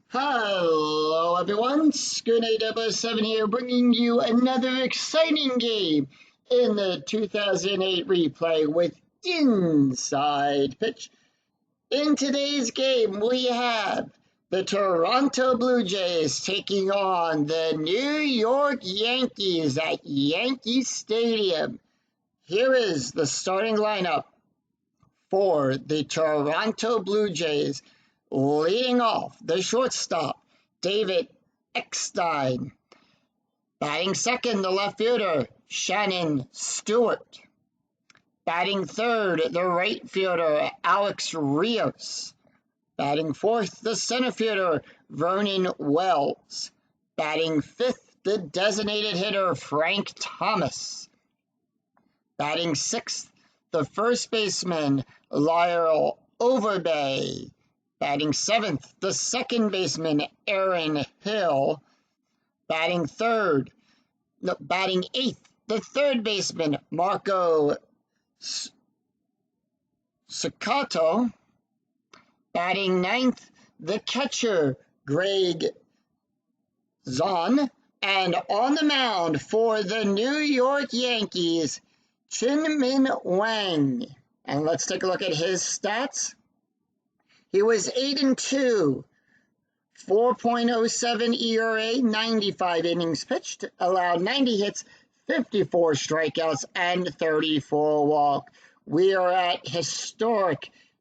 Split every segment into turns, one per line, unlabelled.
Hello everyone, Schooner007 here, bringing you another exciting game in the 2008 replay with Inside Pitch. In today's game, we have the Toronto Blue Jays taking on the New York Yankees at Yankee Stadium. Here is the starting lineup for the Toronto Blue Jays. Leading off, the shortstop, David Eckstein. Batting second, the left fielder, Shannon Stewart. Batting third, the right fielder, Alex Rios. Batting fourth, the center fielder, Vernon Wells. Batting fifth, the designated hitter, Frank Thomas. Batting sixth, the first baseman, Lyle Overbay. Batting seventh, the second baseman, Aaron Hill. Batting eighth, the third baseman, Marco Sakato. Batting ninth, the catcher, Greg Zahn. And on the mound for the New York Yankees, Chin-Min Wang. And let's take a look at his stats. He was 8-2, 4.07 ERA, 95 innings pitched, allowed 90 hits, 54 strikeouts, and 34 walks. We are at the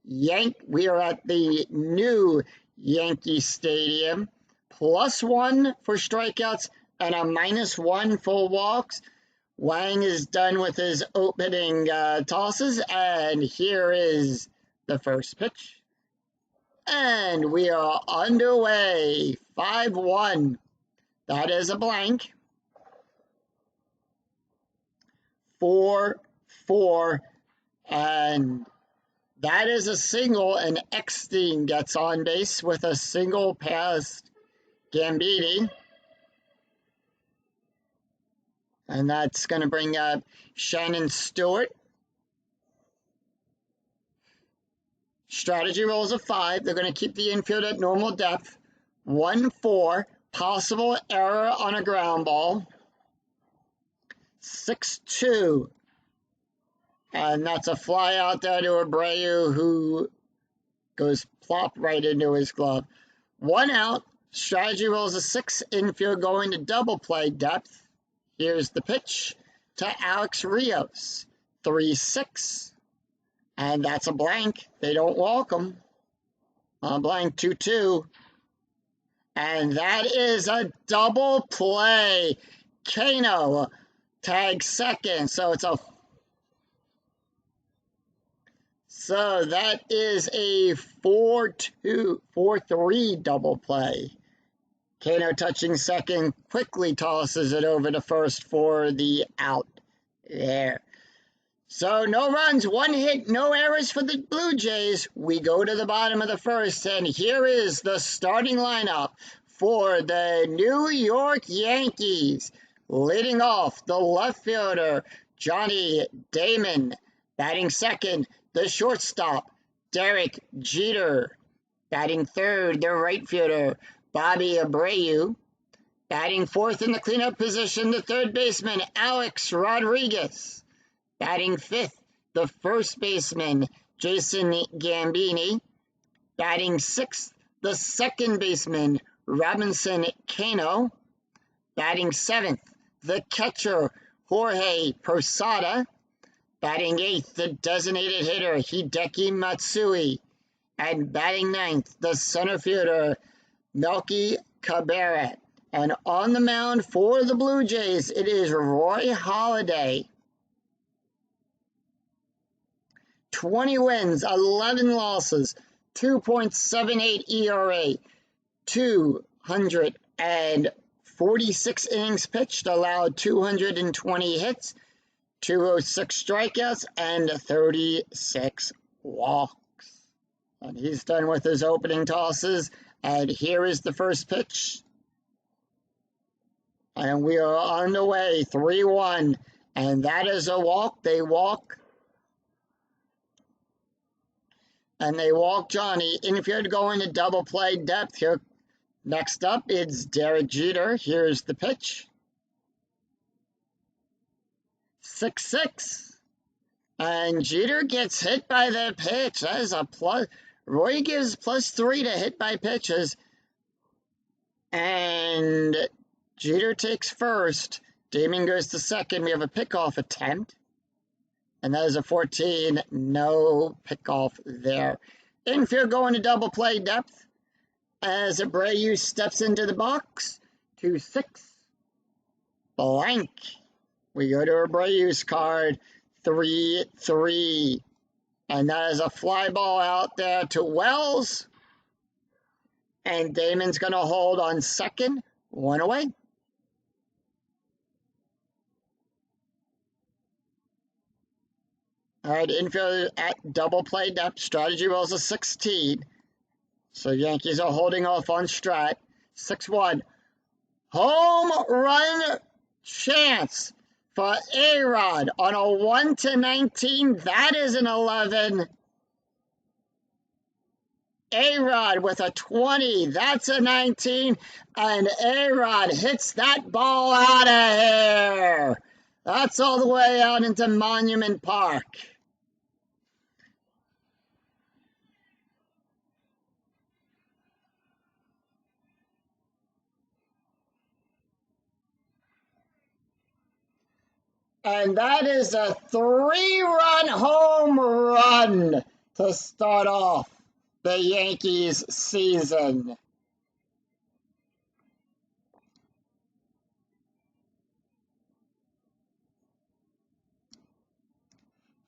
new Yankee Stadium, +1 for strikeouts and a -1 for walks. Wang is done with his opening tosses, and here is the first pitch. And we are underway. 5-1. That is a blank. 4-4. And that is a single. And Eckstein gets on base with a single past Gambini. And that's going to bring up Shannon Stewart. Strategy rolls a 5. They're going to keep the infield at normal depth. 1-4. Possible error on a ground ball. 6-2. And that's a fly out there to Abreu, who goes plop right into his glove. 1 out. Strategy rolls a 6. Infield going to double play depth. Here's the pitch to Alex Rios. 3-6. And that's a blank. They don't walk them. A blank 2-2. And that is a double play. Kano tags second. So that is a 4-3 double play. Kano touching second, quickly tosses it over to first for the out there. So no runs, 1 hit, no errors for the Blue Jays. We go to the bottom of the first, and here is the starting lineup for the New York Yankees. Leading off, the left fielder, Johnny Damon. Batting second, the shortstop, Derek Jeter. Batting third, the right fielder, Bobby Abreu. Batting fourth in the cleanup position, the third baseman, Alex Rodriguez. Batting fifth, the first baseman, Jason Gambini. Batting sixth, the second baseman, Robinson Cano. Batting seventh, the catcher, Jorge Posada. Batting eighth, the designated hitter, Hideki Matsui. And batting ninth, the center fielder, Melky Cabrera. And on the mound for the Blue Jays, it is Roy Halladay. 20 wins, 11 losses, 2.78 ERA, 246 innings pitched, allowed 220 hits, 206 strikeouts, and 36 walks. And he's done with his opening tosses. And here is the first pitch. And we are on the way, 3-1. And that is a walk. They walk. And they walk Johnny. Infield going to double play depth here. Next up, it's Derek Jeter. Here's the pitch. 6-6. And Jeter gets hit by the pitch. That is a plus. Roy gives +3 to hit by pitches. And Jeter takes first. Damon goes to second. We have a pickoff attempt. And that is a 14. No pickoff there. Infield going to double play depth as Abreu steps into the box. 2-6. Blank. We go to Abreu's card. 3-3. And that is a fly ball out there to Wells. And Damon's going to hold on second. 1 away. All right, infield at double play depth. Strategy rolls a 16. So Yankees are holding off on strat. 6-1. Home run chance for A-Rod on a 1-19. That is an 11. A-Rod with a 20. That's a 19. And A-Rod hits that ball out of here. That's all the way out into Monument Park. And that is a 3-run home run to start off the Yankees season.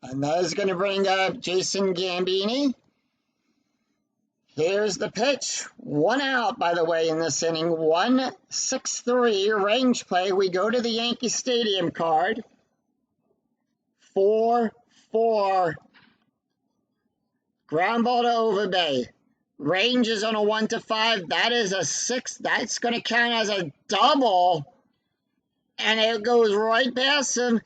And that is going to bring up Jason Gambini. Here's the pitch. 1 out, by the way, in this inning. 1-6-3 range play. We go to the Yankee Stadium card. 4-4. Ground ball to Overbay. Range is on a 1-5. That is a 6. That's going to count as a double. And it goes right past him.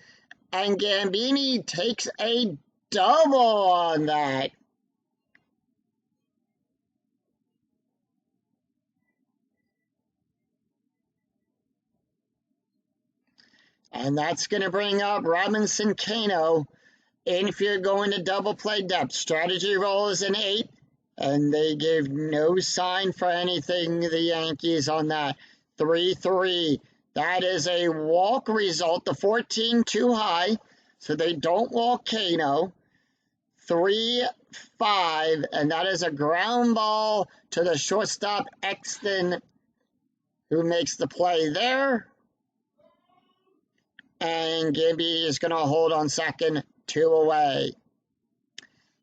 And Gambini takes a double on that. And that's going to bring up Robinson Cano. Infield going to double play depth. Strategy roll is an 8. And they gave no sign for anything, the Yankees, on that. 3-3. That is a walk result. The 14 too high. So they don't walk Cano. 3-5. And that is a ground ball to the shortstop, Exton, who makes the play there. And Gibby is going to hold on second, 2 away.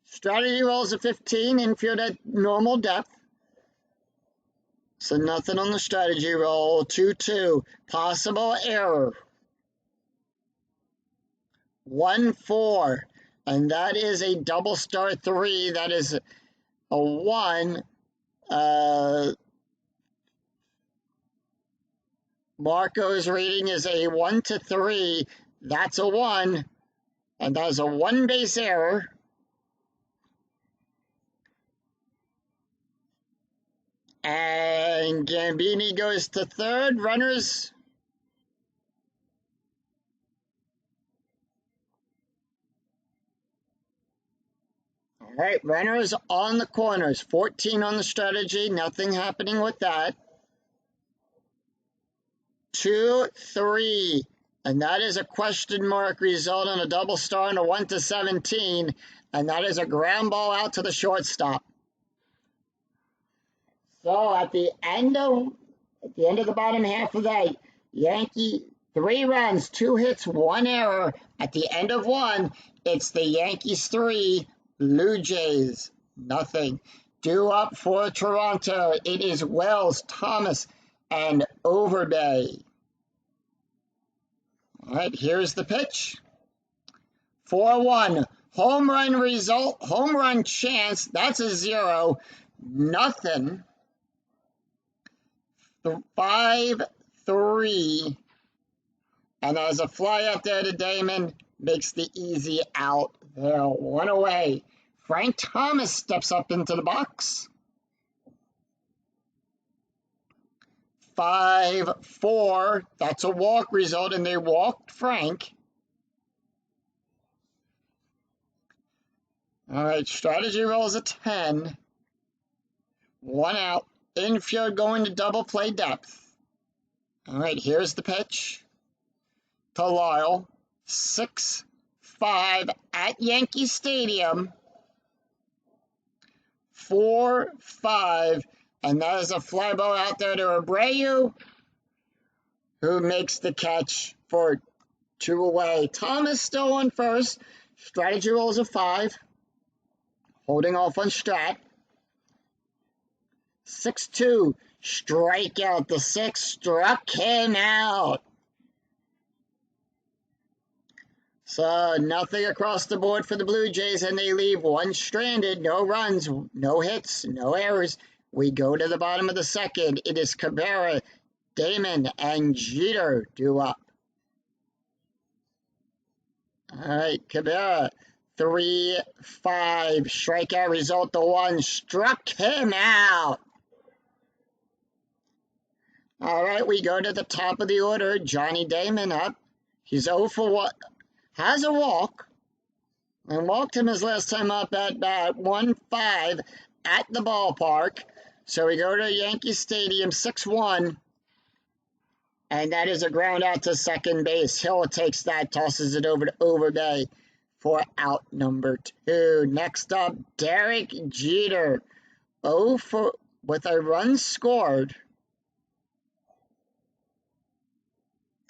Strategy rolls a 15, infield at normal depth. So nothing on the strategy roll. 2-2. Possible error. 1-4. And that is a double star 3. That is a 1. Marco's rating is a 1-3. That's a 1. And that is a 1 base error. And Gambini goes to third. Runners. All right, runners on the corners. 14 on the strategy. Nothing happening with that. 2-3. And that is a question mark result on a double star and a 1-17. And that is a ground ball out to the shortstop. So at the end of the bottom half of that, Yankee 3 runs, 2 hits, 1 error. At the end of 1, it's the Yankees 3, Blue Jays nothing. Due up for Toronto, it is Wells, Thomas, and Overbay. All right, here's the pitch. 4-1. Home run result, home run chance, that's a 0. Nothing. 5-3. And there's a fly out there to Damon. Makes the easy out there. 1 away. Frank Thomas steps up into the box. 5-4. That's a walk result, and they walked Frank. All right, strategy rolls a 10. 1 out. Infield going to double play depth. All right, here's the pitch to Lyle. 6-5 at Yankee Stadium. 4-5. And that is a fly ball out there to Abreu, who makes the catch for 2 away. Thomas still on first. Strategy rolls a 5. Holding off on Strat. 6-2. Strikeout. The 6 struck him out. So nothing across the board for the Blue Jays, and they leave 1 stranded. No runs, no hits, no errors. We go to the bottom of the second. It is Cabrera, Damon, and Jeter due up. All right, Cabrera, 3-5. Strikeout result, the 1 struck him out. All right, we go to the top of the order. Johnny Damon up. He's 0 for 1. Has a walk. And walked him his last time up at bat. 1-5 at the ballpark. So we go to Yankee Stadium, 6-1. And that is a ground out to second base. Hill takes that, tosses it over to Overbay for out number 2. Next up, Derek Jeter. 0 for, with a run scored.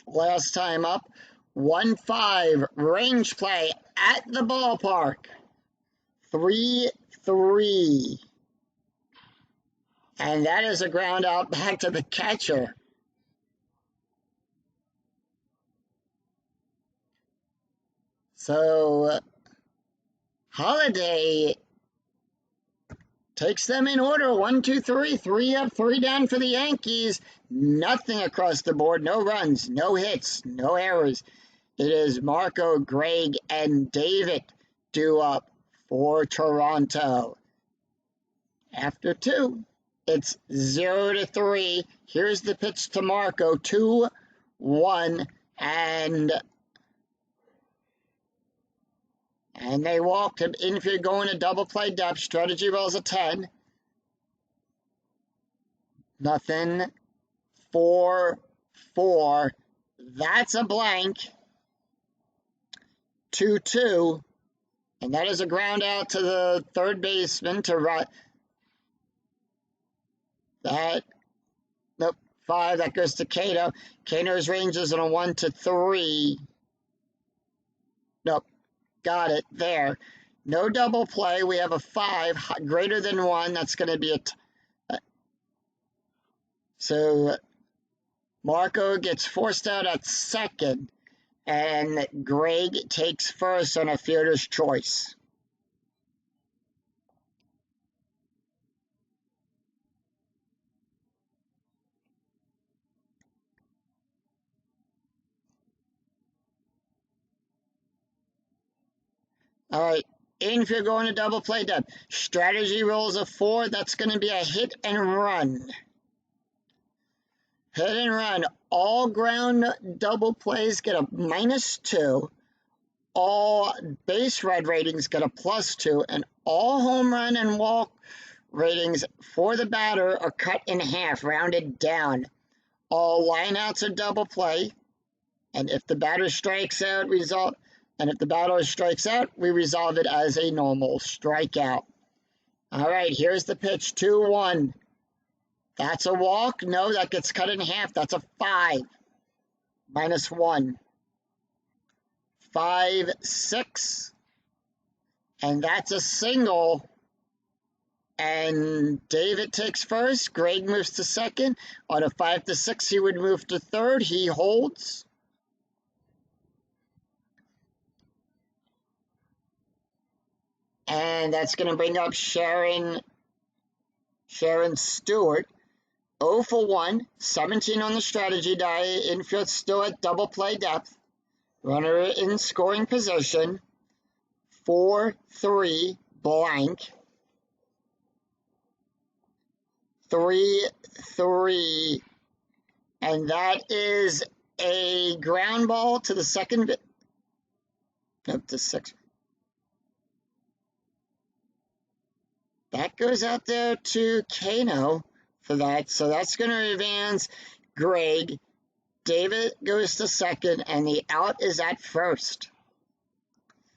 Last time up, 1-5 range play at the ballpark. 3-3. And that is a ground out back to the catcher. So Holiday takes them in order. 1, 2, 3. 3 up, 3 down for the Yankees. Nothing across the board. No runs, no hits, no errors. It is Marco, Greg, and David due up for Toronto. After 2, it's 0-3. Here's the pitch to Marco. 2-1, and they walked him. Infield going to double play depth. Strategy rolls a 10. Nothing. 4-4. That's a blank. 2-2. And that is a ground out to the third baseman to run. That. Nope. 5. That goes to Cato. Cato's ranges on a 1-3. Nope. Got it there. No double play. We have a 5 greater than 1. That's going to be a so Marco gets forced out at second, and Greg takes first on a fielder's choice. All right, infield going to double play depth. Strategy rolls a 4. That's going to be a hit and run. Hit and run. All ground double plays get a -2. All base run ratings get a +2. And all home run and walk ratings for the batter are cut in half, rounded down. All lineouts are double play. And if the batter strikes out, we resolve it as a normal strikeout. All right, here's the pitch. 2-1. That's a walk. No, that gets cut in half. That's a 5. -1. 5-6. And that's a single. And David takes first. Greg moves to second. On a 5-6, he would move to third. He holds. And that's going to bring up Sharon Stewart. 0 for 1, 17 on the strategy die. Infield still at double play depth. Runner in scoring position. 4-3 blank. 3-3 And that is a ground ball to the second, nope, to six. That goes out there to Kano for that. So that's going to advance Greg. David goes to second, and the out is at first.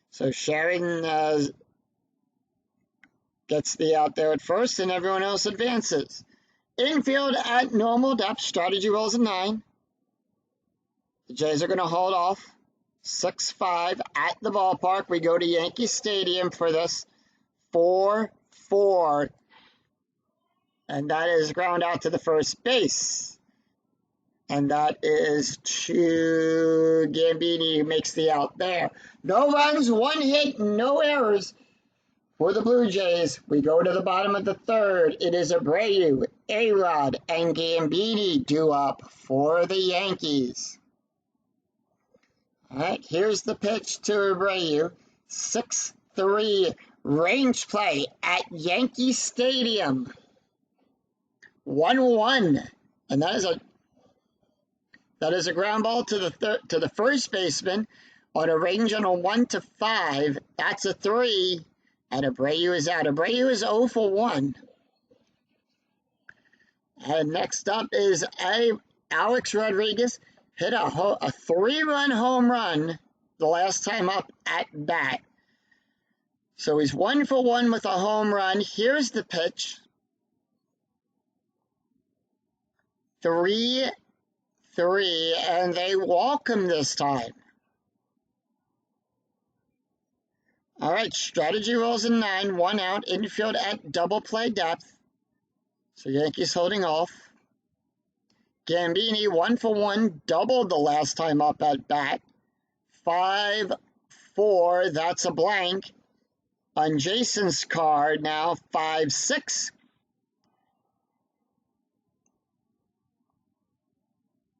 So Sharon gets the out there at first, and everyone else advances. Infield at normal depth, strategy rolls a 9. The Jays are going to hold off. 6-5 at the ballpark. We go to Yankee Stadium for this. 4-4. And that is ground out to the first base. And that is to Gambini, who makes the out there. No runs, 1 hit, no errors for the Blue Jays. We go to the bottom of the third. It is Abreu, A-Rod, and Gambini due up for the Yankees. All right, here's the pitch to Abreu. 6-3 range play at Yankee Stadium. 1-1, and that is a ground ball to the first baseman on a range on a 1-5. That's a 3, and Abreu is out. Abreu is 0 for 1. And next up is Alex Rodriguez. Hit a 3-run home run the last time up at bat. So he's 1 for 1 with a home run. Here's the pitch. 3-3, and they walk him this time. All right, strategy rolls a 9, 1 out, infield at double play depth. So Yankees holding off. Gambini, 1 for 1, doubled the last time up at bat. 5-4, that's a blank. On Jason's card now, 5-6.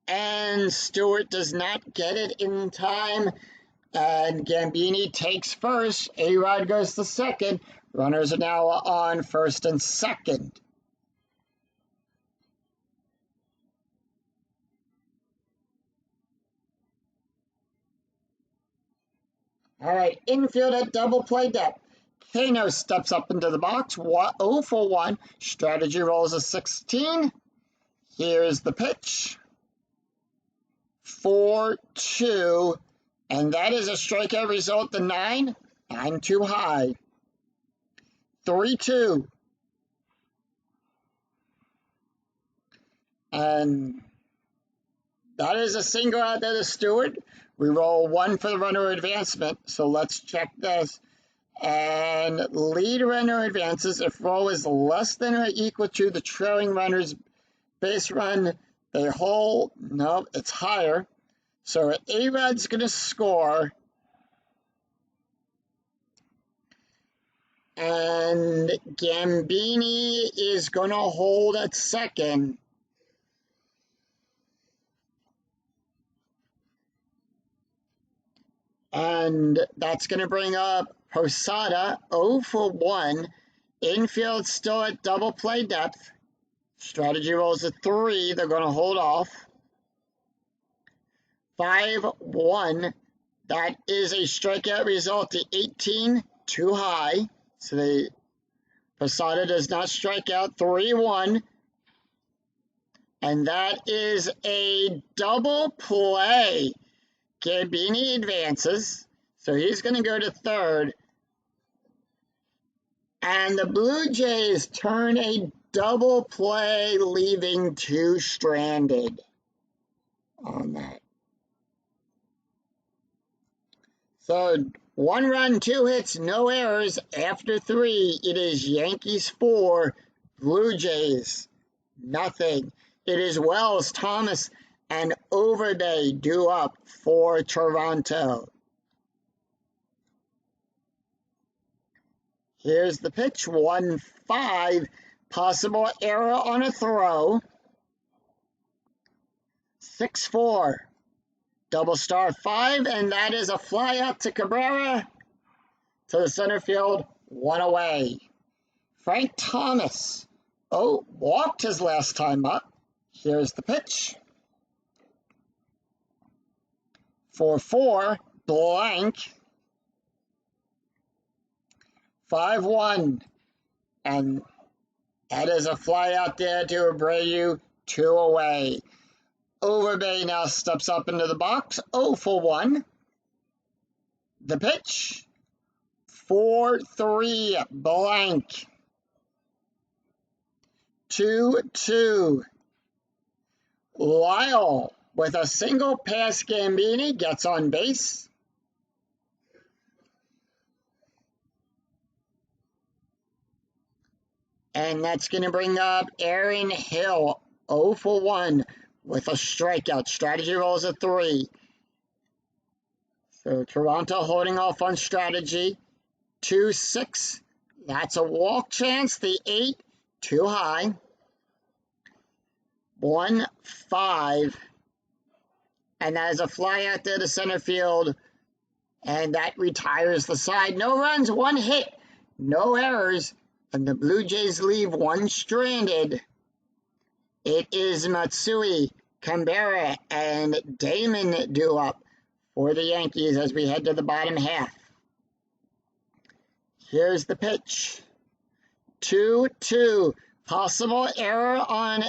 And Stewart does not get it in time. And Gambini takes first. A-Rod goes to second. Runners are now on first and second. All right, infield at double play depth. Kano steps up into the box, 0 for 1. Strategy rolls a 16. Here's the pitch. 4-2. And that is a strikeout result to 9. 9 too high. 3-2. And that is a single out there to Stewart. We roll 1 for the runner advancement, so let's check this. And lead runner advances if roll is less than or equal to the trailing runner's base run. They hold. No, it's higher. So A-Rod's going to score. And Gambini is going to hold at second. And that's going to bring up Posada, 0 for 1. Infield still at double play depth. Strategy rolls a 3. They're going to hold off. 5-1. That is a strikeout result to 18. Too high. So Posada does not strike out. 3-1. And that is a double play. Gambini advances, so he's going to go to third. And the Blue Jays turn a double play, leaving 2 stranded on that. So 1 run, 2 hits, no errors. After 3, it is Yankees 4, Blue Jays nothing. It is Wells, Thomas, and Overday due up for Toronto. Here's the pitch, 1-5, possible error on a throw. 6-4, double star 5, and that is a fly out to Cabrera to the center field, 1 away. Frank Thomas, walked his last time up. Here's the pitch. 4-4, blank. 5-1, and that is a fly out there to Abreu, 2 away. Overbay now steps up into the box, 0-1. The pitch, 4-3, blank. 2-2. Lyle with a single pass. Gambini gets on base. And that's going to bring up Aaron Hill, 0-1 with a strikeout. Strategy rolls a 3. So Toronto holding off on strategy. 2-6. That's a walk chance. The 8, too high. 1-5. And that is a fly out there to center field. And that retires the side. No runs, 1 hit, no errors. And the Blue Jays leave 1 stranded. It is Matsui, Canberra, and Damon due up for the Yankees as we head to the bottom half. Here's the pitch. 2-2. Possible error on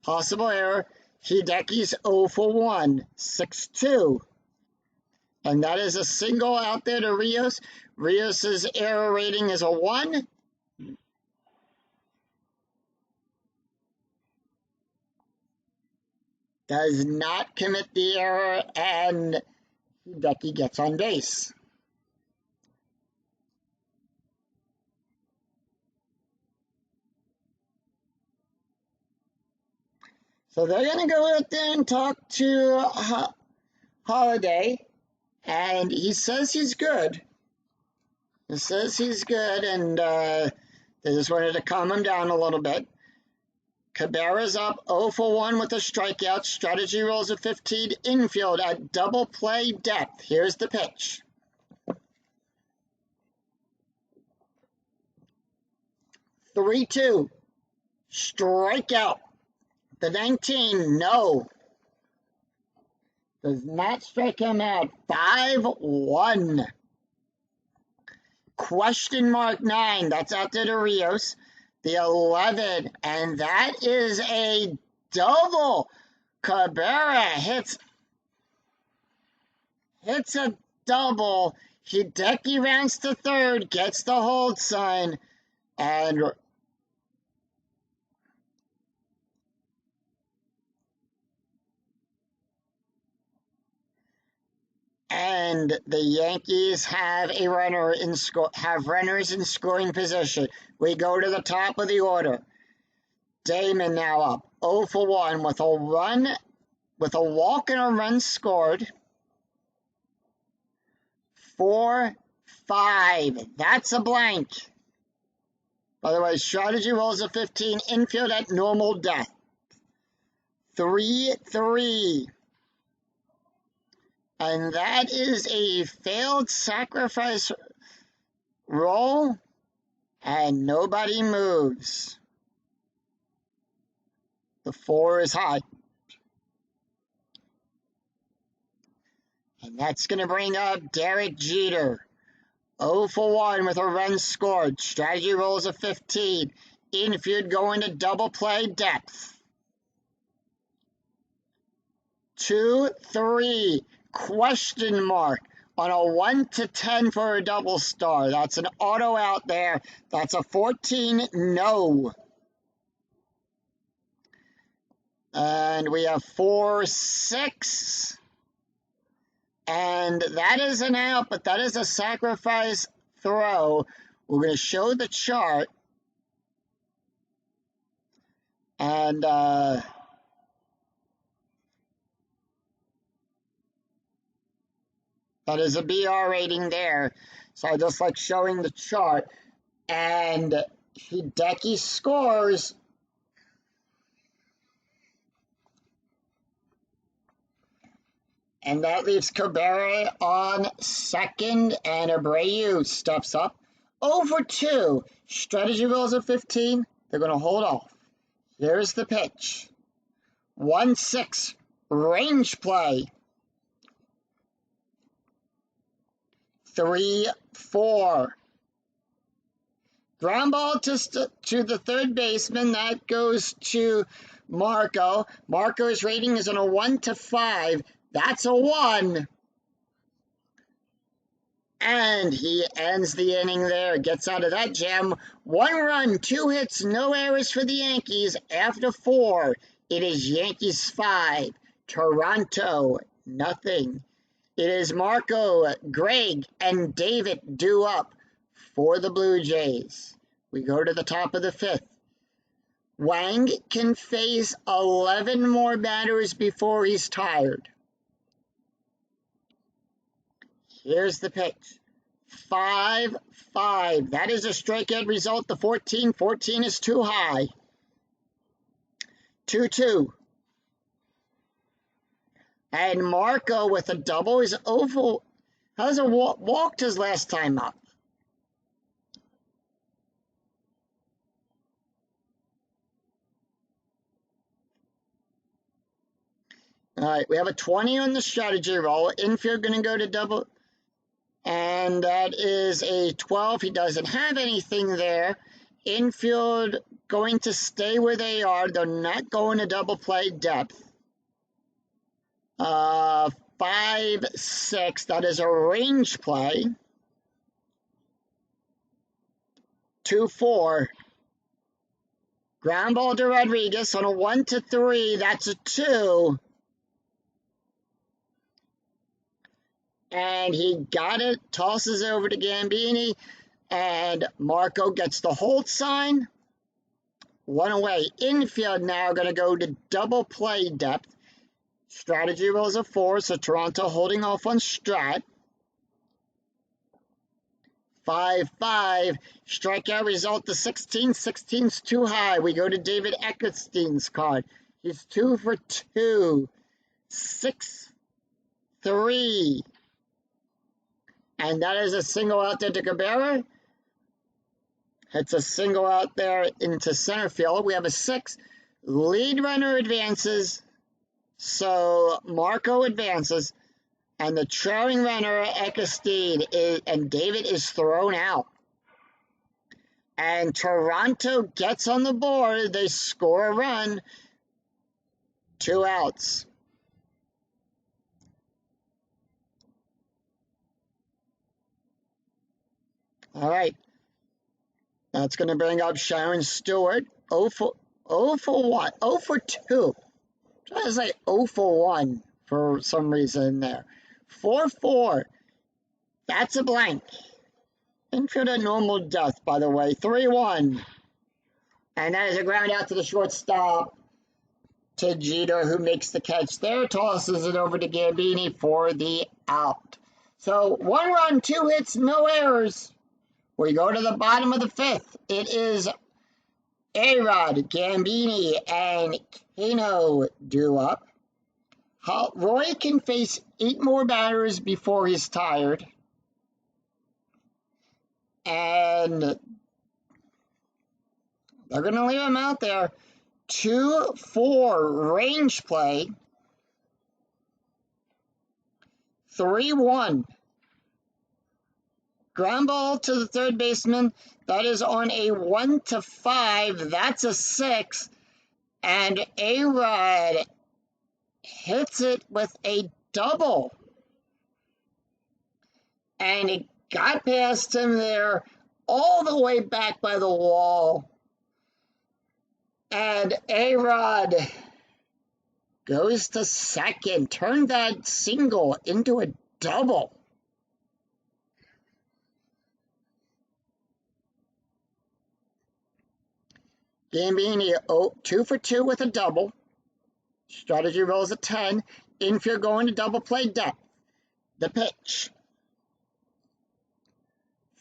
possible error. Hideki's 0-1. 6-2. And that is a single out there to Rios. Rios' error rating is a 1. Does not commit the error, and Hideki gets on base. So they're going to go out there and talk to Holiday, and he says he's good. He says he's good, and they just wanted to calm him down a little bit. Cabrera's up 0-1 with a strikeout. Strategy rolls a 15. Infield at double play depth. Here's the pitch. 3-2. Strikeout. The 19, no. Does not strike him out. 5-1. Question mark 9. That's out there to Rios. The 11, and that is a double. Cabrera hits a double. Hideki rounds to third, gets the hold sign, and the Yankees have runners in scoring position. We go to the top of the order. Damon now up 0-1 with a walk and a run scored. 4-5. That's a blank. By the way, strategy rolls a 15. Infield at normal depth. 3-3. And that is a failed sacrifice roll, and nobody moves. The 4 is high. And that's going to bring up Derek Jeter. 0-1 with a run scored. Strategy rolls a 15. Infield going to double play depth. 2-3. Question mark on a 1-10 for a double star. That's an auto out there. That's a 14, no. And we have 4-6. And that is an out, but that is a sacrifice throw. We're going to show the chart. And that is a BR rating there. So I just like showing the chart. And Hideki scores. And that leaves Cabrera on second. And Abreu steps up. 0-2. Strategy rolls a 15. They're going to hold off. Here's the pitch. 1-6. Range play. 3-4. Ground ball to the third baseman. That goes to Marco. Marco's rating is on a 1 to 5. That's a 1. And he ends the inning there. Gets out of that jam. 1 run, 2 hits, no errors for the Yankees. After 4, it is Yankees 5, Toronto nothing. It is Marco, Greg, and David due up for the Blue Jays. We go to the top of the 5th. Wang can face 11 more batters before he's tired. Here's the pitch. 5-5. That is a strikeout result. The 14. 14 is too high. 2-2. And Marco with a double is over. How's a walked his last time up? All right, we have a 20 on the strategy roll. Infield going to go to double. And that is a 12. He doesn't have anything there. Infield going to stay where they are. They're not going to double play depth. 5-6. That is a range play. 2-4. Ground ball to Rodriguez on a 1 to 3. That's a 2. And he got it, tosses over to Gambini, and Marco gets the hold sign. 1 away. Infield now going to go to double play depth. Strategy rolls a 4, so Toronto holding off on Strat. 5-5. Strikeout result to 16. 16's too high. We go to David Eckerstein's card. He's 2 for 2. 6-3. And that is a single out there to Cabrera. It's a single out there into center field. We have a 6. Lead runner advances. So Marco advances. And the trailing runner, Eckestein, and David is thrown out. And Toronto gets on the board. They score a run. 2 outs. All right. That's going to bring up Sharon Stewart. 0 for 1. 0 for 2. I'm trying to say 0 for 1 for some reason there. 4-4. That's a blank. Infield at normal depth, by the way. 3-1. And that is a ground out to the shortstop to Jeter, who makes the catch there. Tosses it over to Gambini for the out. So 1 run, 2 hits, no errors. We go to the bottom of the 5th. It is A-Rod, Gambini, and Kano due up. Roy can face 8 more batters before he's tired. And they're going to leave him out there. 2-4 range play. 3-1. Ground ball to the third baseman. That is on a 1 to 5. That's a 6. And A-Rod hits it with a double. And it got past him there, all the way back by the wall. And A-Rod goes to second. Turned that single into a double. Gambini 2 for 2 with a double. Strategy rolls a 10. Infield going to double play depth. The pitch.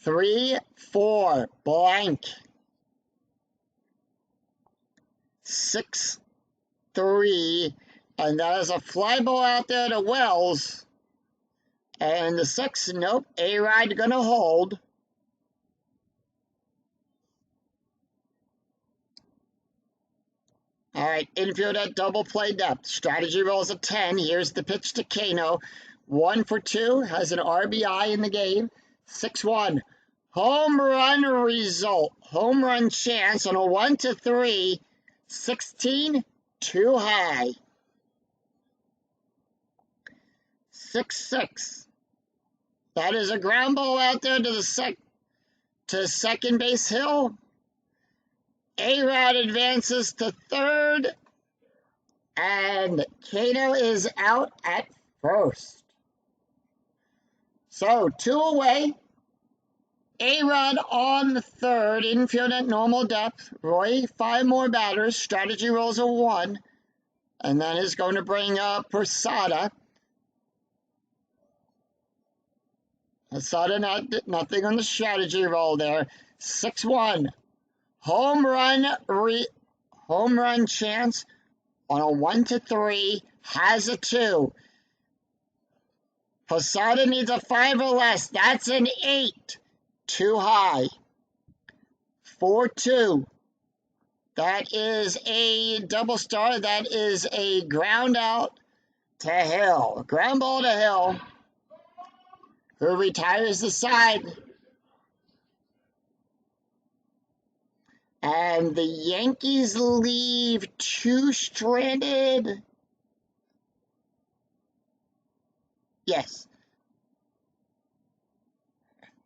3-4 blank. 6-3. And that is a fly ball out there to Wells. And the 6, nope. A-Rod going to hold. All right, infield at double play depth. Strategy rolls a 10. Here's the pitch to Kano. 1 for 2, has an RBI in the game. 6-1. Home run result. Home run chance on a 1-3. 16, too high. 6-6. That is a ground ball out there to second base hill. A-Rod advances to third. And Kano is out at first. So 2 away. A-Rod on the third. Infield at normal depth. Roy, 5 more batters. Strategy rolls a 1. And then is going to bring up Posada. Posada nothing on the strategy roll there. 6-1. Home run chance on a 1-3, has a 2. Posada needs a 5 or less. That's an 8. Too high. 4-2. That is a double star. That is a ground out to Hill. Ground ball to Hill, who retires the side. And the Yankees leave 2 stranded. Yes.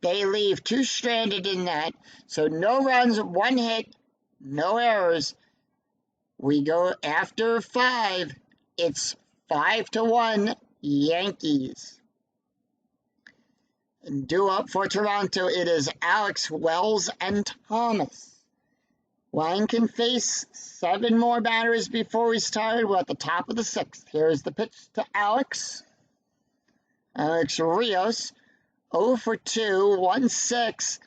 They leave 2 stranded in that. So no runs, 1 hit, no errors. We go after 5. It's 5-1 Yankees. And due up for Toronto, it is Alex, Wells, and Thomas. Wang can face 7 more batters before he's tired. We're at the top of the 6th. Here's the pitch to Alex. Alex Rios, 0 for 2, 1-6.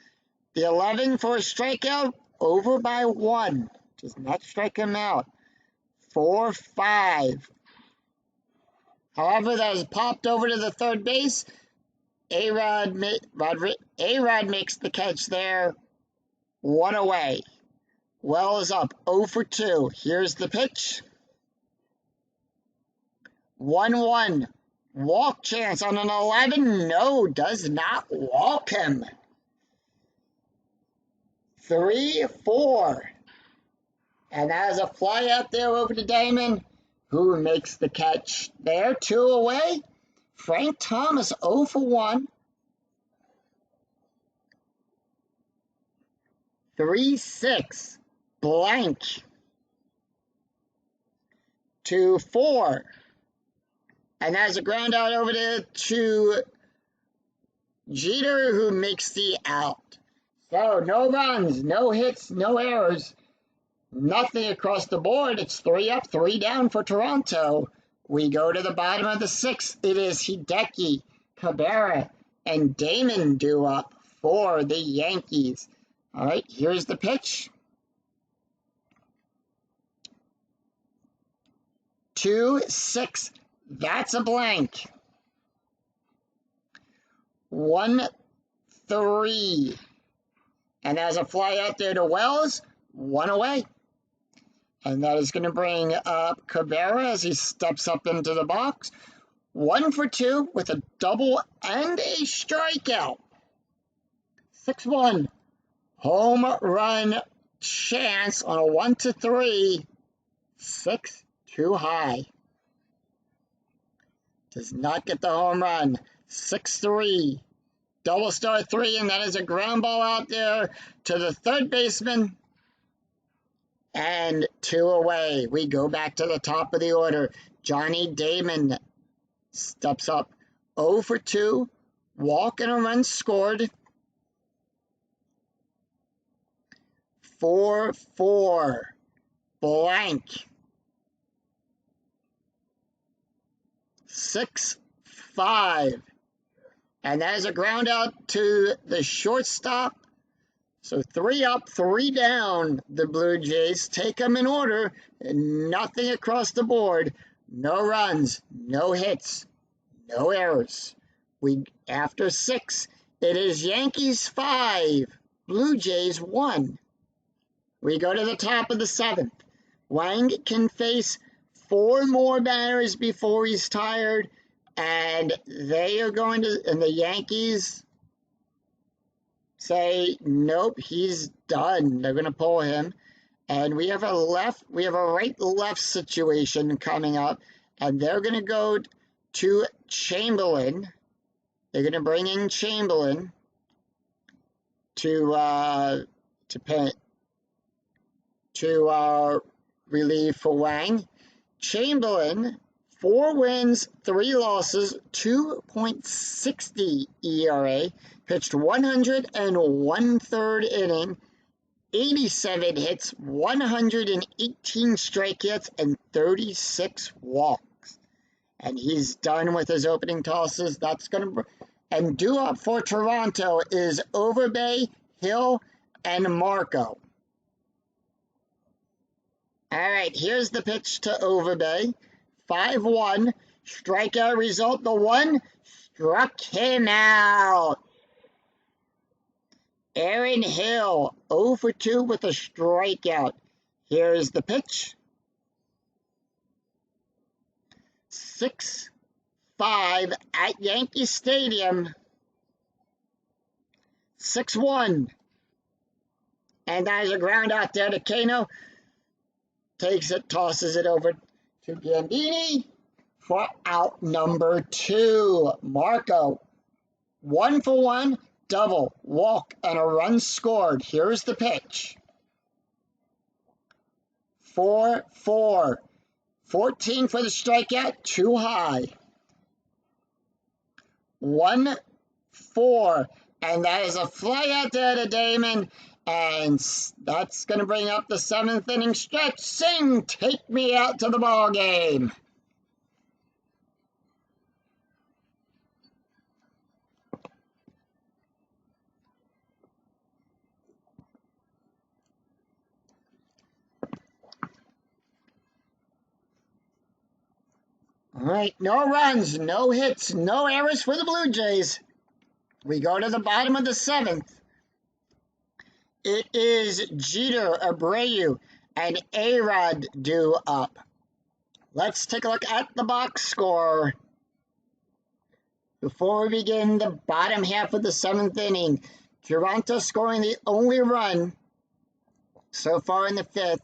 The 11 for a strikeout, over by 1. Does not strike him out. 4-5. However, that is popped over to the third base. A-Rod makes the catch there. 1 away. Wells up 0 for 2. Here's the pitch. 1-1. Walk chance on an 11. No, does not walk him. 3-4. And that is a fly out there over to Damon, who makes the catch there. 2 away. Frank Thomas 0 for 1. 3-6. Blank. 2-4. And that's a ground out over to Jeter, who makes the out. So no runs, no hits, no errors. Nothing across the board. It's 3 up, 3 down for Toronto. We go to the bottom of the 6th. It is Hideki, Cabrera, and Damon due up for the Yankees. All right, here's the pitch. 2-6. That's a blank. 1-3. And as a fly out there to Wells, 1 away. And that is going to bring up Cabrera as he steps up into the box. 1 for 2 with a double and a strikeout. 6-1. Home run chance on a 1-3. 6 too high. Does not get the home run. 6-3. Double star 3, and that is a ground ball out there to the third baseman. And 2 away. We go back to the top of the order. Johnny Damon steps up 0 for 2. Walk and a run scored. 4-4. Blank. 6-5. And that is a ground out to the shortstop. So 3 up, 3 down. The Blue Jays take them in order. Nothing across the board. No runs, no hits, no errors. After 6, it is Yankees 5, Blue Jays 1. We go to the top of the 7th. Wang can face 4 more batters before he's tired. And they are going to, and the Yankees say, nope, he's done. They're going to pull him. And we have a right-left situation coming up. And they're going to go to Chamberlain. They're going to bring in Chamberlain to relieve for Wang. Chamberlain, 4 wins, 3 losses, 2.60 ERA, pitched 101 inning, 87 hits, 118 strikeouts, and 36 walks. And he's done with his opening tosses. That's going to... And due up for Toronto is Overbay, Hill, and Marco. All right, here's the pitch to Overbay. 5-1. Strikeout result, the 1 struck him out. Aaron Hill, 0 for 2 with a strikeout. Here's the pitch. 6-5 at Yankee Stadium. 6-1. And that is a ground out there to Kano. Takes it, tosses it over to Gambini for out number 2. Marco, 1 for 1, double, walk, and a run scored. Here's the pitch. 4-4. 14 for the strikeout, too high. 1-4. And that is a fly out there to Damon. And that's going to bring up the 7th inning stretch. Sing, take me out to the ball game. All right, no runs, no hits, no errors for the Blue Jays. We go to the bottom of the 7th. It is Jeter, Abreu, and A-Rod due up. Let's take a look at the box score. Before we begin the bottom half of the 7th inning, Toronto scoring the only run so far in the 5th.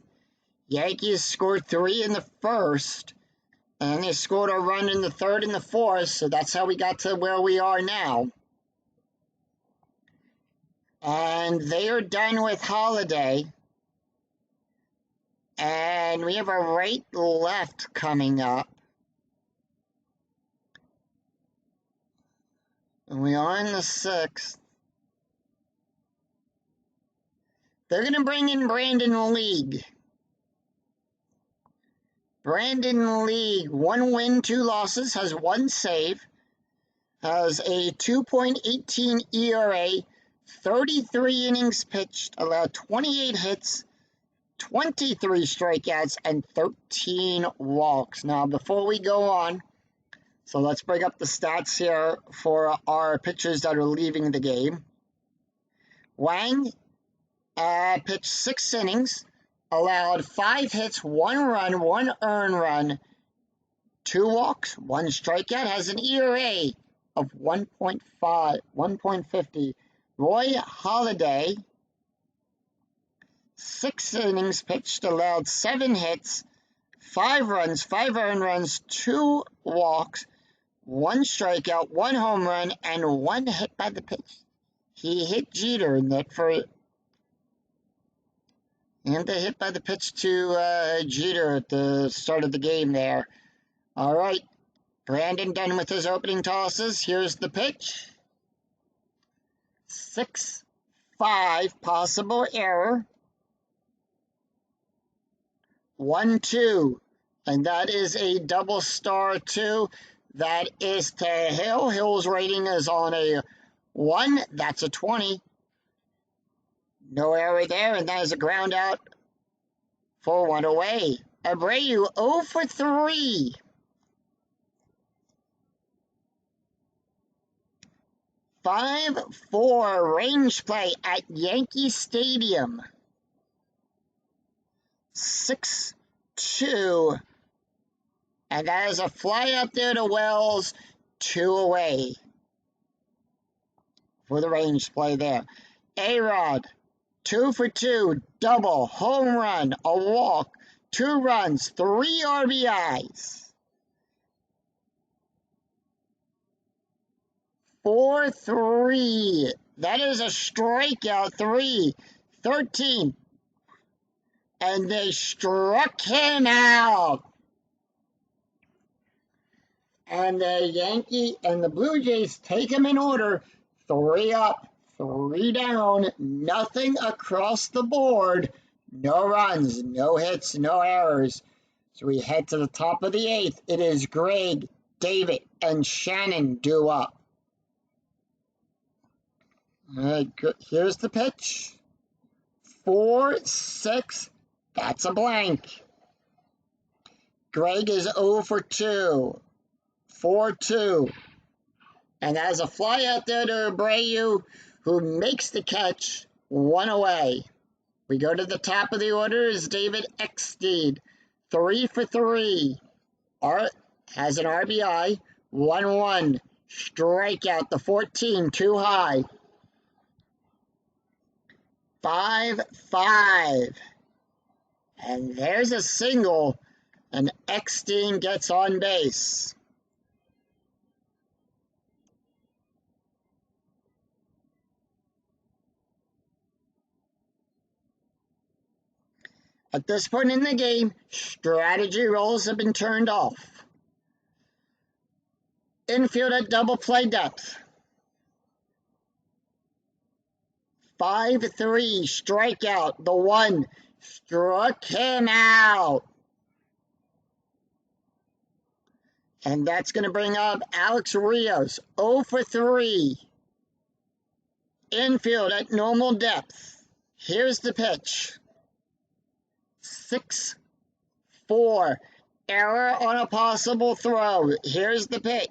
Yankees scored 3 in the 1st, and they scored a run in the 3rd and the 4th, so that's how we got to where we are now. And they are done with Holiday. And we have a right-left coming up. And we are in the 6th. They're going to bring in Brandon League. Brandon League, 1 win, 2 losses, has 1 save, has a 2.18 ERA, 33 innings pitched, allowed 28 hits, 23 strikeouts, and 13 walks. Now, before we go on, so let's bring up the stats here for our pitchers that are leaving the game. Wang pitched 6 innings, allowed 5 hits, 1 run, 1 earned run, 2 walks, 1 strikeout, has an ERA of 1.50. Roy Halladay, 6 innings pitched, allowed 7 hits, 5 runs, 5 earned runs, 2 walks, 1 strikeout, 1 home run, and 1 hit by the pitch. He hit Jeter in that for... And the hit by the pitch to Jeter at the start of the game there. All right, Brandon done with his opening tosses. Here's the pitch. 6-5, possible error. 1-2, and that is a double star 2. That is to Hill. Hill's rating is on a 1. That's a 20. No error there, and that is a ground out for 1 away. Abreu 0 for 3. (5-4) range play at Yankee Stadium. 6-2. And that is a fly up there to Wells, 2 away for the range play there. A-Rod, 2 for 2, double, home run, a walk, 2 runs, 3 RBIs. 4-3. That is a strikeout. 13. And they struck him out. And the Blue Jays take him in order. 3 up, 3 down, nothing across the board. No runs, no hits, no errors. So we head to the top of the 8th. It is Greg, David, and Shannon due up. All right, good. Here's the pitch. 4-6. That's a blank. Greg is 0 for 2. 4-2. And there's a fly out there to Abreu, who makes the catch. 1 away. We go to the top of the order is David Eckstein. 3 for 3. Art has an RBI. 1-1. Strikeout. The 14. Too high. 5-5. And there's a single, and Eckstein gets on base. At this point in the game, strategy roles have been turned off. Infield at double play depth. 5-3, strikeout. The 1 struck him out. And that's going to bring up Alex Rios, 0 for 3. Infield at normal depth. Here's the pitch. 6-4. Error on a possible throw. Here's the pitch.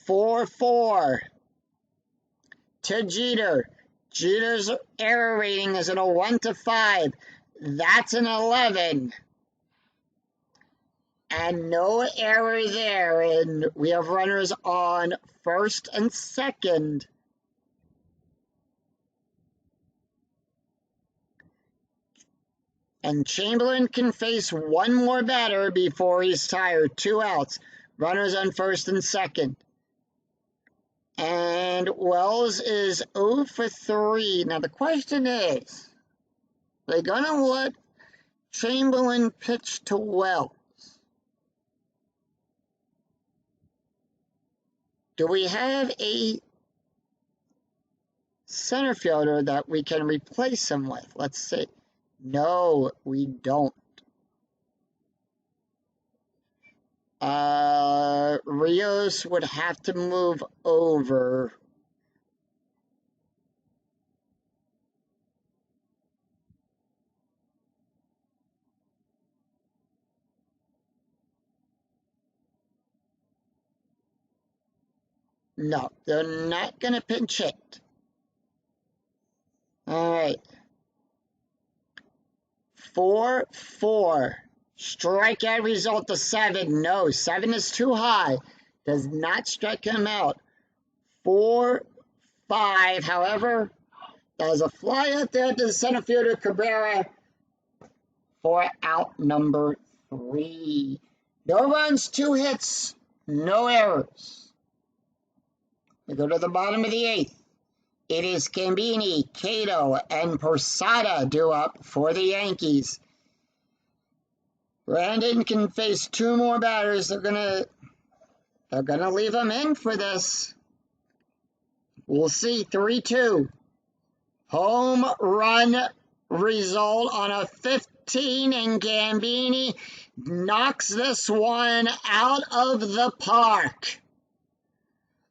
4-4. To Jeter. Jeter's error rating is in a 1 to 5. That's an 11. And no error there. And we have runners on first and second. And Chamberlain can face one more batter before he's tired. 2 outs. Runners on first and second. And Wells is 0 for 3. Now the question is, are they going to let Chamberlain pitch to Wells? Do we have a center fielder that we can replace him with? Let's see. No, we don't. Rios would have to move over. No, they're not going to pinch hit. All right. 4-4. Strikeout result to 7. No, 7 is too high. Does not strike him out. 4-5. However, there's a fly out there to the center fielder Cabrera for out number 3. No runs, 2 hits, no errors. We go to the bottom of the 8th. It is Gambini, Cato, and Posada due up for the Yankees. Brandon can face 2 more batters. They're gonna leave him in for this. We'll see. 3-2. Home run result on a 15, and Gambini knocks this one out of the park.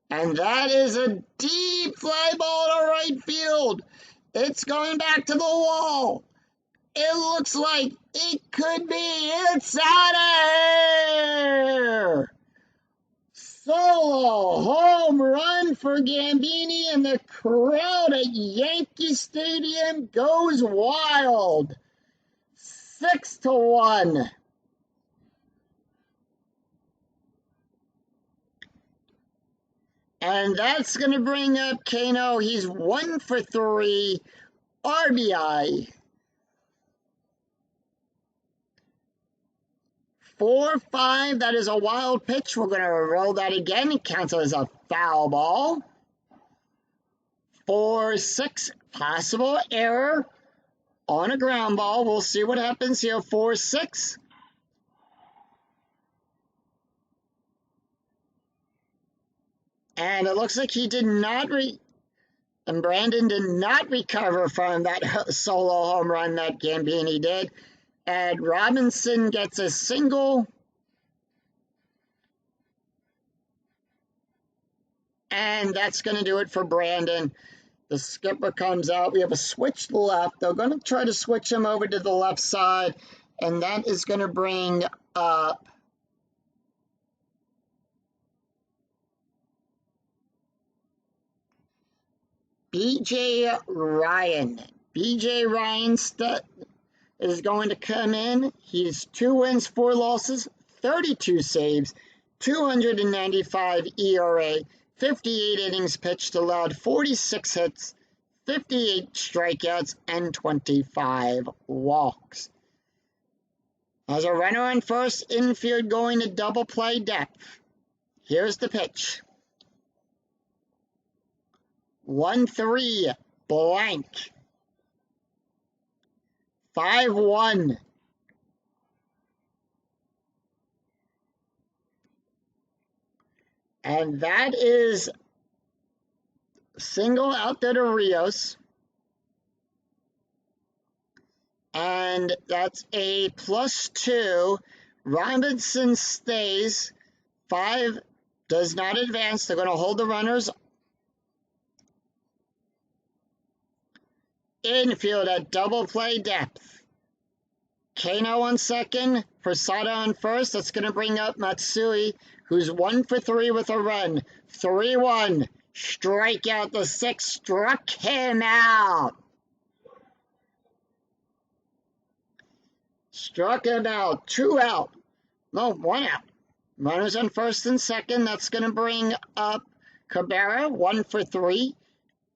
And that is a deep fly ball to right field. It's going back to the wall. It looks like it could be. It's out of here. Solo home run for Gambini, and the crowd at Yankee Stadium goes wild. 6-1. And that's going to bring up Kano. He's 1 for 3 RBI. 4-5, that is a wild pitch. We're going to roll that again. It counts as a foul ball. 4-6, possible error on a ground ball. We'll see what happens here. 4-6. And it looks like he did not and Brandon did not recover from that solo home run that Gambini did. And Robinson gets a single. And that's going to do it for Brandon. The skipper comes out. We have a switch left. They're going to try to switch him over to the left side. And that is going to bring up B.J. Ryan. B.J. Ryan is going to come in. He's 2 wins, 4 losses, 32 saves, 295 ERA, 58 innings pitched, allowed 46 hits, 58 strikeouts, and 25 walks. As a runner on first, infield going to double play depth. Here's the pitch. 1-3, blank. 5-1. And that is single out there to Rios. And that's a +2. Robinson stays. 5 does not advance. They're going to hold the runners. Infield at double play depth. Kano on second, Prasada on first. That's going to bring up Matsui, who's 1 for 3 with a run. 3-1. Strikeout the 6th. Struck him out. Struck him out. 2 out. No, 1 out. Runners on first and second. That's going to bring up Cabrera, 1 for 3.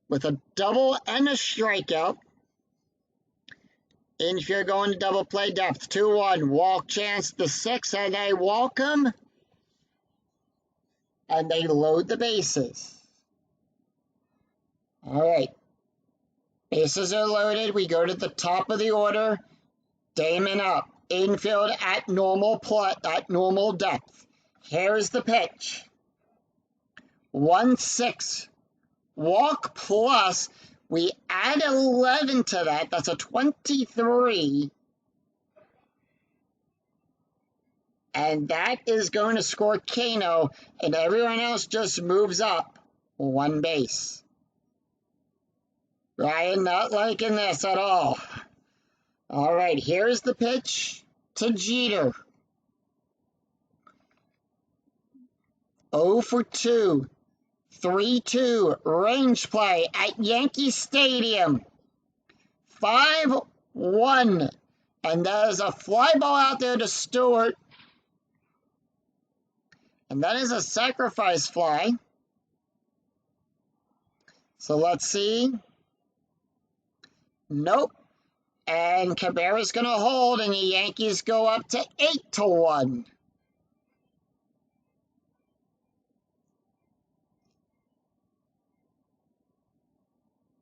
With a double and a strikeout. Infield going to double play depth. 2-1. Walk chance the 6th, and they walk him. And they load the bases. All right. Bases are loaded. We go to the top of the order. Damon up. Infield at normal depth. Here's the pitch. 1-6. Walk plus, we add 11 to that. That's a 23. And that is going to score Kano, and everyone else just moves up 1 base. Ryan not liking this at all. All right, here's the pitch to Jeter. 0 for 2. 3-2, range play at Yankee Stadium. 5-1, and that is a fly ball out there to Stewart. And that is a sacrifice fly. So let's see. Nope. And Cabrera's going to hold, and the Yankees go up to 8-1.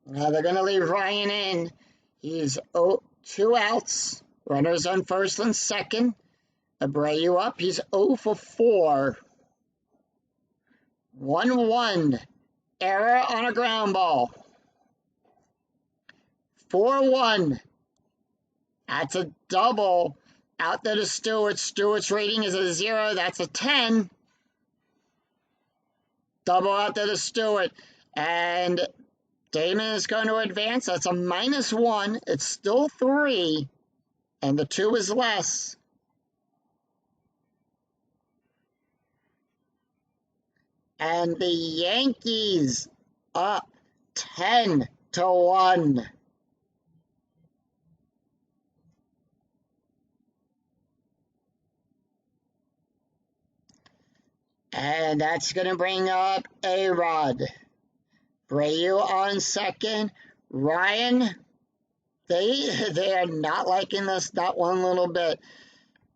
Now they're going to leave Ryan in. He's 2 outs. Runners on first and second. Abreu up. He's 0 for 4. 1-1. Error on a ground ball. 4-1. That's a double. Out there to Stewart. Stewart's rating is a 0. That's a 10. Double out there to Stewart. And Damon is going to advance. That's a -1. It's still 3. And the 2 is less. And the Yankees up 10-1. And that's going to bring up A-Rod. Brayu on second. Ryan, they are not liking this, not one little bit.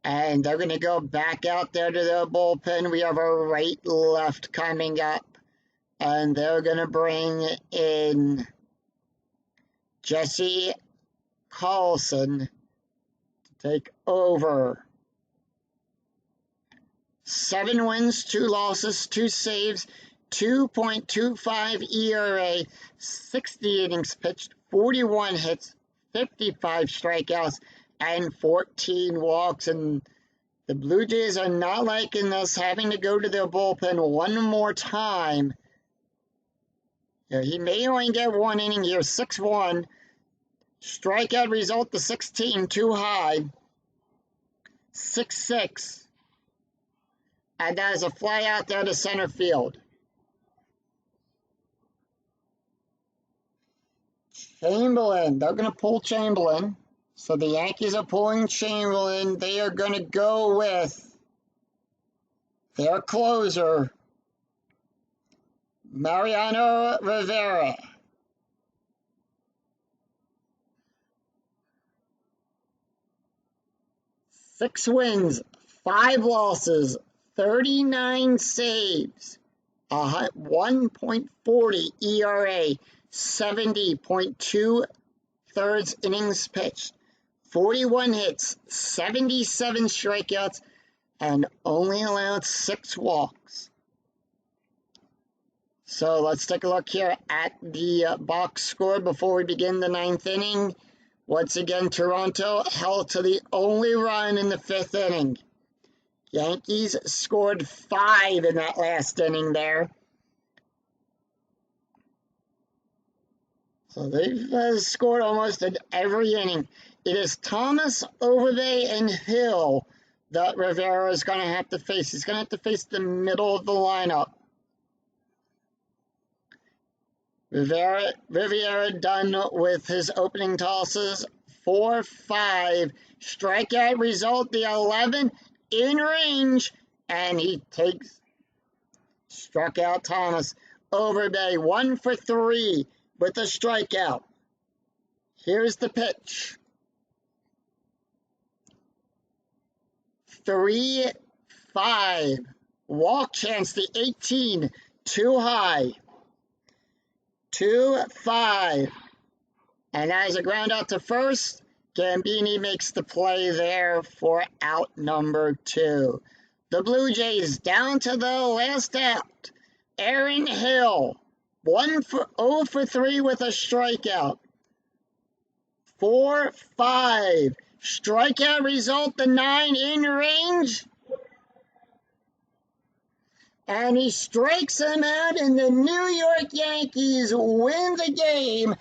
And they're going to go back out there to their bullpen. We have a right left coming up. And they're going to bring in Jesse Carlson to take over. 7 wins, 2 losses, 2 saves, 2.25 ERA, 60 innings pitched, 41 hits, 55 strikeouts, and 14 walks. And the Blue Jays are not liking this, having to go to their bullpen one more time. He may only get 1 inning here, 6-1. Strikeout result to 16, too high. 6-6. And that is a fly out there to center field. Chamberlain, they're going to pull Chamberlain. So the Yankees are pulling Chamberlain. They are going to go with their closer, Mariano Rivera. Six wins, 5 losses, 39 saves, 1.40 ERA, 70.2 thirds innings pitched, 41 hits, 77 strikeouts, and only allowed 6 walks. So let's take a look here at the box score before we begin the 9th inning. Once again, Toronto held to the only run in the 5th inning. Yankees scored 5 in that last inning there. So they've scored almost in every inning. It is Thomas, Overbay, and Hill that Rivera is going to have to face. He's going to have to face the middle of the lineup. Rivera done with his opening tosses, 4-5. Strikeout result, the 11 in range, and he struck out Thomas. Overbay, 1 for 3 with a strikeout. Here's the pitch. 3-5. Walk chance, the 18, too high. 2-5. And as a ground out to first, Gambini makes the play there for out number 2. The Blue Jays down to the last out. Aaron Hill, 0 for 3 with a strikeout. 4-5. Strikeout result, the 9 in range. And he strikes him out, and the New York Yankees win the game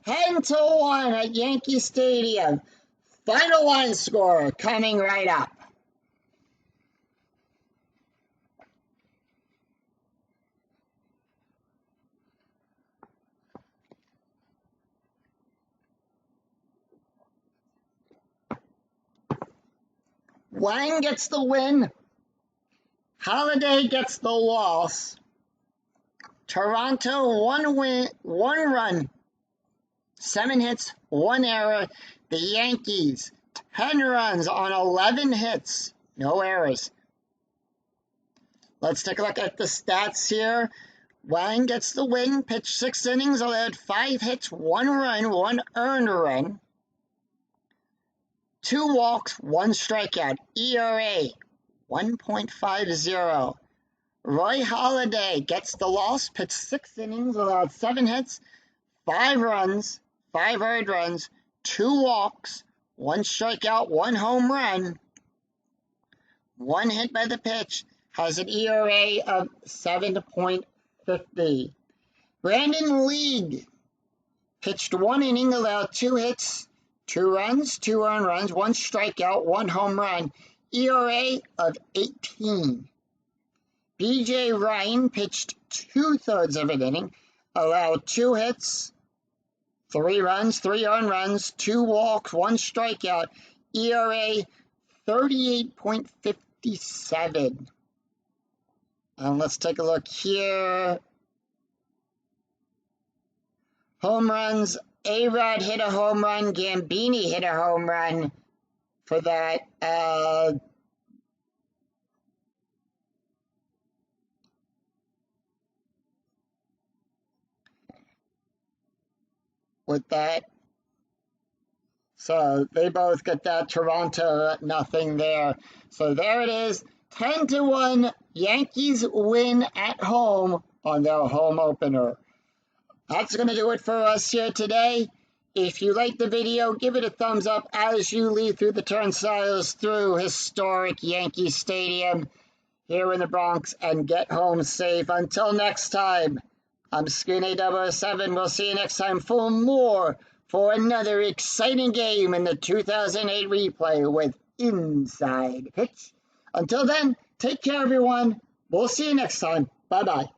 10-1 at Yankee Stadium. Final line score coming right up. Wang gets the win. Holiday gets the loss. Toronto, 1 run, 7 hits, 1 error. The Yankees, 10 runs on 11 hits, no errors. Let's take a look at the stats here. Wang gets the win, pitched 6 innings, allowed 5 hits, 1 run, 1 earned run, 2 walks, 1 strikeout. ERA, 1.50. Roy Halladay gets the loss, pitched 6 innings, allowed 7 hits, 5 runs, 5 earned runs, 2 walks, 1 strikeout, 1 home run, 1 hit by the pitch, has an ERA of 7.50. Brandon League pitched 1 inning, allowed 2 hits, 2 runs, 2 earned runs, 1 strikeout, 1 home run, ERA of 18. B.J. Ryan pitched 2/3 of an inning, allowed 2 hits, 3 runs, 3 earned runs, 2 walks, 1 strikeout, ERA 38.57. Let's take a look here. Home runs. A-Rod hit a home run. Gambini hit a home run for that. With that. So they both get that. Toronto, nothing there. So there it is. 10-1. Yankees win at home on their home opener. That's going to do it for us here today. If you like the video, give it a thumbs up as you lead through the turnstiles through historic Yankee Stadium here in the Bronx, and get home safe. Until next time, I'm Screen A007. We'll see you next time for another exciting game in the 2008 replay with Inside Pitch. Until then, take care, everyone. We'll see you next time. Bye-bye.